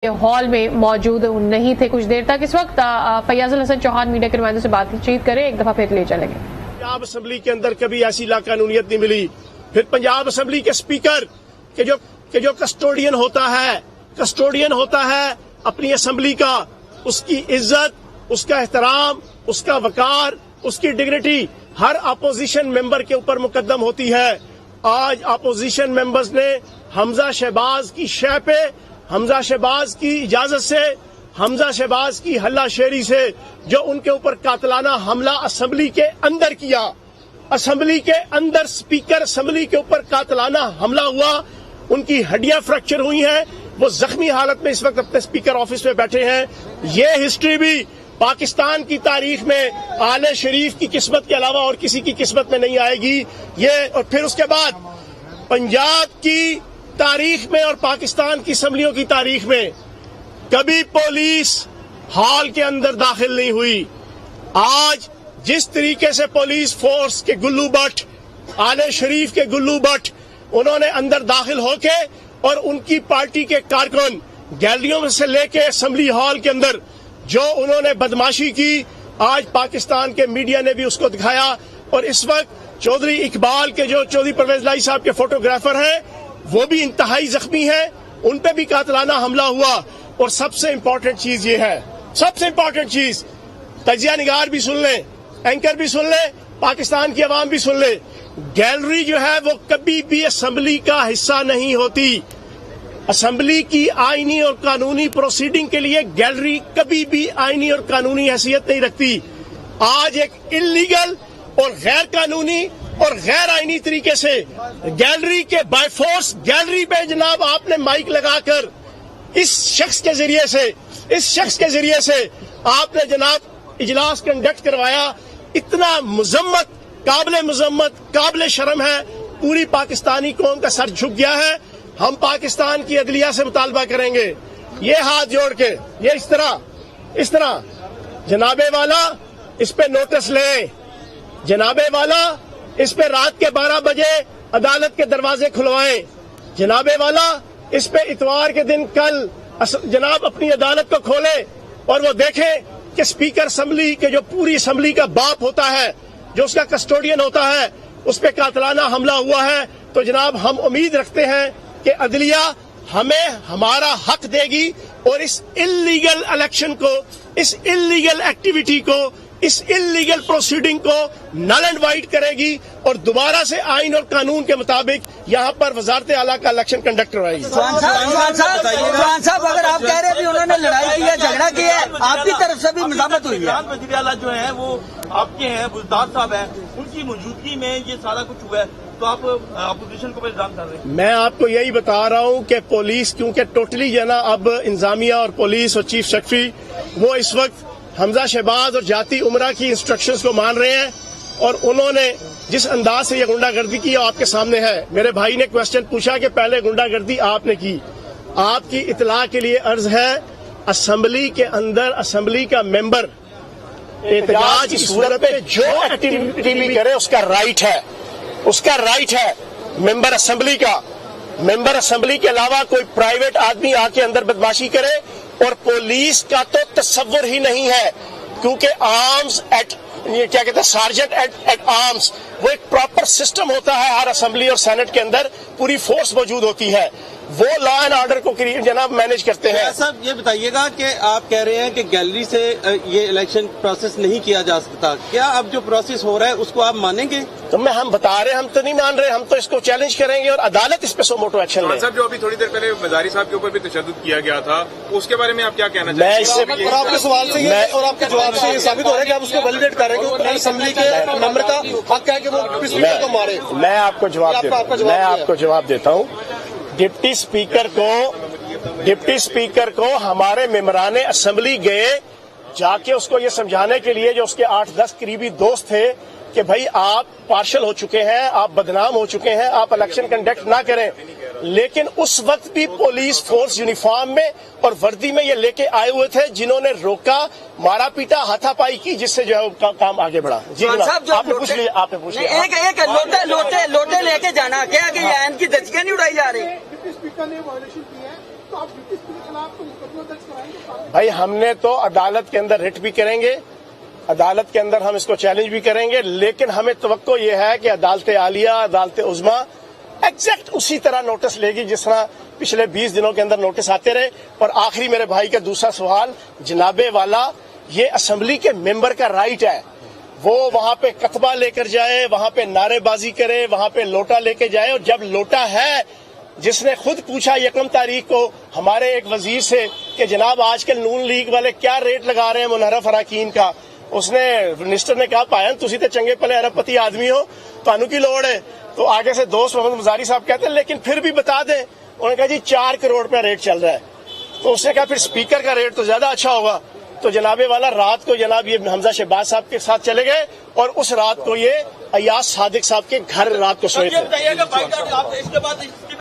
Hall में मौजूद नहीं थे कुछ देर तक। इस वक्त फैयाजुल हसन चौहान मीडिया के नुमाइंदों से बातचीत करें, एक दफा फिर ले चलेंगे। पंजाब असम्बली के अंदर कभी ऐसी लाकानूनियत नहीं मिली। फिर पंजाब असम्बली के स्पीकर के जो कस्टोडियन होता है अपनी असम्बली का, उसकी इज्जत, उसका एहतराम, उसका वकार, उसकी डिग्निटी हर अपोजिशन मेंबर के ऊपर मुकद्दम होती है। आज अपोजिशन मेंबर्स ने हमजा शहबाज की शय पे, हमजा शहबाज की इजाजत से, हमजा शहबाज की हल्ला शेरी से जो उनके ऊपर कातलाना हमला असेंबली के अंदर किया, असेंबली के अंदर स्पीकर असेंबली के ऊपर कातलाना हमला हुआ, उनकी हड्डियां फ्रैक्चर हुई हैं, वो जख्मी हालत में इस वक्त अपने स्पीकर ऑफिस में बैठे हैं। ये हिस्ट्री भी पाकिस्तान की तारीख में आले शरीफ की किस्मत के अलावा और किसी की किस्मत में नहीं आएगी। ये और फिर उसके बाद पंजाब की तारीख में और पाकिस्तान की असम्बलियों की तारीख में कभी पुलिस हॉल के अंदर दाखिल नहीं हुई। आज जिस तरीके से पुलिस फोर्स के गुल्लू भट्ट, आले शरीफ के गुल्लू भट्ट, उन्होंने अंदर दाखिल होके और उनकी पार्टी के कारकुन गैलरियों में से लेके असेंबली हॉल के अंदर जो उन्होंने बदमाशी की, आज पाकिस्तान के मीडिया ने भी उसको दिखाया। और इस वक्त चौधरी इकबाल के जो चौधरी परवेज लाई साहब के फोटोग्राफर हैं वो भी इंतहाई जख्मी हैं, उन पे भी कातलाना हमला हुआ। और सबसे इम्पोर्टेंट चीज ये है, सबसे इम्पोर्टेंट चीज, तजिया निगार भी सुन ले, एंकर भी सुन ले, पाकिस्तान की आवाम भी सुन ले, गैलरी जो है वो कभी भी असेंबली का हिस्सा नहीं होती। असेंबली की आईनी और कानूनी प्रोसीडिंग के लिए गैलरी कभी भी आईनी और कानूनी हैसियत नहीं रखती। आज एक इल्लीगल और गैर कानूनी और गैर आईनी तरीके से गैलरी के बाय फोर्स गैलरी पे जनाब आपने माइक लगाकर इस शख्स के जरिए से आपने जनाब इजलास कंडक्ट करवाया। इतना मुजम्मत काबिल शर्म है। पूरी पाकिस्तानी कौम का सर झुक गया है। हम पाकिस्तान की अदलिया से मुतालबा करेंगे, ये हाथ जोड़ के, ये इस तरह जनाबे वाला इस पे नोटिस ले, जनाबे वाला इस पे रात के 12 बजे अदालत के दरवाजे खुलवाएं, जनाबे वाला इस पे इतवार के दिन कल जनाब अपनी अदालत को खोले और वो देखें कि स्पीकर असेंबली के जो पूरी असेंबली का बाप होता है, जो उसका कस्टोडियन होता है, उस पे कातलाना हमला हुआ है। तो जनाब हम उम्मीद रखते हैं कि अदलिया हमें हमारा हक देगी और इस इल्लीगल इलेक्शन को, इस इल्लीगल एक्टिविटी को, इस इल्लीगल प्रोसीडिंग को नल एंड वाइड करेगी और दोबारा से आइन और कानून के मुताबिक यहाँ पर वजारत आला का इलेक्शन कंडक्ट करवाएगी। चौहान साहब, अगर आप कह रहे हैं कि उन्होंने लड़ाई की है, झगड़ा किया है, आपकी तरफ से भी मज़ामत हुई है। वज़ीर आला जो है वो आपके हैं, बुज़दार साहब हैं, उनकी मौजूदगी में ये सारा कुछ हुआ है, तो आप अपोजिशन को इल्जाम कर रहे हैं। मैं आपको यही बता रहा हूँ कि पुलिस क्योंकि टोटली जो है ना अब इंतजामिया और पुलिस और चीफ सेक्रेटरी वो इस वक्त हमजा शहबाज और जाती उमरा की इंस्ट्रक्शंस को मान रहे हैं और उन्होंने जिस अंदाज से ये गुंडागर्दी की आपके सामने है। मेरे भाई ने क्वेश्चन पूछा कि पहले गुंडागर्दी आपने की। आपकी इतला के लिए अर्ज है, असेंबली के अंदर असेंबली का मेंबर एहतजाज की सूरत में जो एक्टिविटी भी करे उसका राइट है मेंबर असेंबली के अलावा कोई प्राइवेट आदमी आके अंदर बदमाशी करे। और पुलिस का तो तस्वुर ही नहीं है, क्योंकि आर्म्स एट ये क्या कहते हैं, सार्जेंट एट आर्म्स, वो एक प्रॉपर सिस्टम होता है। हर असेंबली और सेनेट के अंदर पूरी फोर्स मौजूद होती है, वो लॉ एंड ऑर्डर को जनाब मैनेज करते हैं। साहब ये बताइएगा कि आप कह रहे हैं कि गैलरी से ये इलेक्शन प्रोसेस नहीं किया जा सकता, क्या अब जो प्रोसेस हो रहा है उसको आप मानेंगे? तो हम बता रहे हैं, हम तो नहीं मान रहे, हम तो इसको चैलेंज करेंगे और अदालत इस पे सो मोटो एक्शन ले। साहब जो अभी थोड़ी देर पहले मजारी साहब के ऊपर भी तशद्दुद किया गया था, उसके बारे में आप क्या कहना चाहते हैं? और आपके सवाल से ये और आपके जवाब से ये साबित हो रहा है कि आप उसको वैलिडेट कर रहे हैं कि असेंबली के मेंबर का हक है कि वो स्पीकर को मारे। मैं आपको जवाब देता हूँ। डिप्टी स्पीकर को हमारे मेंबरान असेंबली गए जाके उसको ये समझाने के लिए, जो उसके 8-10 करीबी दोस्त थे, कि भाई आप पार्शल हो चुके हैं, आप बदनाम हो चुके हैं, आप इलेक्शन कंडक्ट ना करें। लेकिन उस वक्त भी पुलिस फोर्स यूनिफॉर्म में और वर्दी में ये लेके आए हुए थे, जिन्होंने रोका, मारा पीटा, हाथापाई की, जिससे जो है काम आगे बढ़ा। जी आपने पूछ लिया। एक लोटे लेके जाना क्या कि की दचके नहीं उड़ाई जा रही? स्पीकर ने वायलेशन की है, तो आप डिप्टी स्पीकर के खिलाफ भाई हमने तो अदालत के अंदर रिट भी करेंगे, अदालत के अंदर हम इसको चैलेंज भी करेंगे, लेकिन हमें तवक्को ये है कि अदालत आलिया, अदालत उज़्मा एग्जैक्ट उसी तरह नोटिस लेगी जिस तरह पिछले 20 दिनों के अंदर नोटिस आते रहे। और आखिरी मेरे भाई का दूसरा सवाल, जनाबे वाला, ये असेंबली के मेंबर का राइट है, वो वहां पे कतबा लेकर जाए, वहां पे नारेबाजी करे, वहां पे लोटा लेके जाए। और जब लोटा है, जिसने खुद पूछा 1 तारीख को हमारे एक वजीर से कि जनाब आजकल नून लीग वाले क्या रेट लगा रहे हैं मुनहरफ अराकीन का, उसने मिनिस्टर ने कहा पायन तुसी तो चंगे भले अरबपति आदमी हो, तानू की लोड़ है। तो आगे से दोस्त मोहम्मद मुजारी साहब कहते हैं लेकिन फिर भी बता दें। उन्होंने कहा जी 4 करोड़ रुपया रेट चल रहा है। तो उसने कहा फिर स्पीकर का रेट तो ज्यादा अच्छा होगा। तो जनाबे वाला रात को जनाब ये हमजा शहबाज साहब के साथ चले गए और उस रात को ये अयाज सादिक साहब के घर रात को सोए थे। बताइएगा भाई, आप इसके बाद